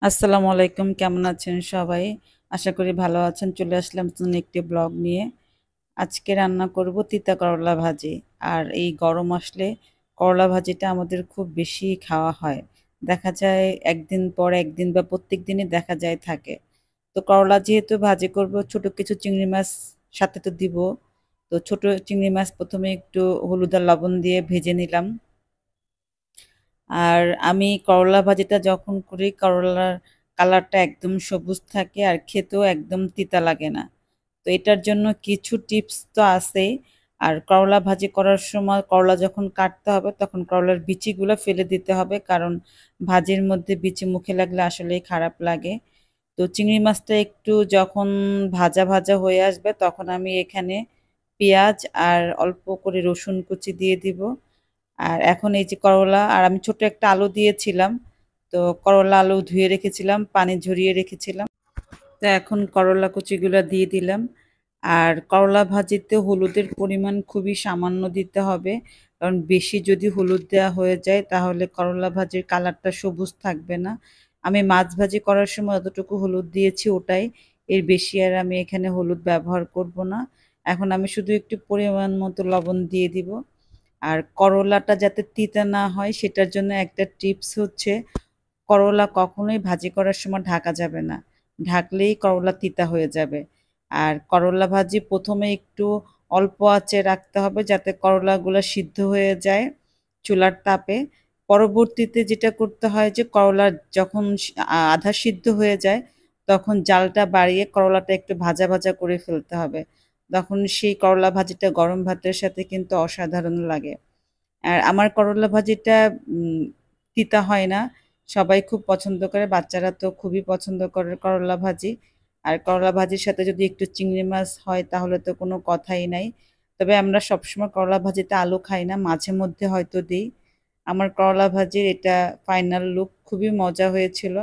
আসসালামু আলাইকুম, কেমন আছেন সবাই? আশা করি ভালো আছেন। চলে আসলাম নতুন একটি ব্লগ নিয়ে। আজকে রান্না করব তিতা করলা ভাজি। আর এই গরম আসলে করলা ভাজিটা আমাদের খুব বেশি খাওয়া হয়। দেখা যায় একদিন পর একদিন বা প্রত্যেক দিনই দেখা যায় থাকে। তো করলা যেহেতু ভাজি করব, ছোট কিছু চিংড়ি মাছ সাথে তো দিব। তো ছোট চিংড়ি মাছ প্রথমে একটু হলুদ আর লবণ দিয়ে ভেজে নিলাম। আর আমি করলা ভাজিটা যখন করি, করলার কালারটা একদম সবুজ থাকে আর খেতেও একদম তিতা লাগে না। তো এটার জন্য কিছু টিপস তো আছেই। আর করলা ভাজি করার সময় করলা যখন কাটতে হবে তখন করলার বিচিগুলো ফেলে দিতে হবে, কারণ ভাজির মধ্যে বিচি মুখে লাগলে আসলেই খারাপ লাগে। তো চিংড়ি মাছটা একটু যখন ভাজা ভাজা হয়ে আসবে তখন আমি এখানে পেঁয়াজ আর অল্প করে রসুন কুচি দিয়ে দিব। আর এখন এই যে করলা, আর আমি ছোট একটা আলু দিয়েছিলাম। তো করলা আলু ধুয়ে রেখেছিলাম, পানি ঝরিয়ে রেখেছিলাম। তো এখন করলা কুচিগুলো দিয়ে দিলাম। আর করলা ভাজিতে হলুদের পরিমাণ খুবই সামান্য দিতে হবে, কারণ বেশি যদি হলুদ দেওয়া হয়ে যায় তাহলে করলা ভাজির কালারটা সবুজ থাকবে না। আমি মাছ ভাজি করার সময় যতটুকু হলুদ দিয়েছি ওটাই, এর বেশি আর আমি এখানে হলুদ ব্যবহার করব না। এখন আমি শুধু একটু পরিমাণ মতো লবণ দিয়ে দিব। আর করলাটা যাতে তিতা না হয় সেটার জন্য একটা টিপস হচ্ছে, করলা কখনোই ভাজি করার সময় ঢাকা যাবে না। ঢাকলেই করলা তিতা হয়ে যাবে। আর করলা ভাজি প্রথমে একটু অল্প আঁচে রাখতে হবে যাতে করলাগুলো সিদ্ধ হয়ে যায় চুলার তাপে। পরবর্তীতে যেটা করতে হয় যে করলা যখন আধা সিদ্ধ হয়ে যায় তখন জালটা বাড়িয়ে করলাটা একটু ভাজা ভাজা করে ফেলতে হবে। তখন সেই করলা ভাজিটা গরম ভাতের সাথে কিন্তু অসাধারণ লাগে। আর আমার করলা ভাজিটা উম তিতা হয় না। সবাই খুব পছন্দ করে। বাচ্চারা তো খুবই পছন্দ করে করলা ভাজি। আর করলা ভাজির সাথে যদি একটু চিংড়ি মাছ হয় তাহলে তো কোনো কথাই নাই। তবে আমরা সবসময় করলা ভাজিতে আলু খাই না। মাঝে মধ্যে হয়তো দেই। আমার করলা ভাজির এটা ফাইনাল লুক। খুবই মজা হয়েছিল।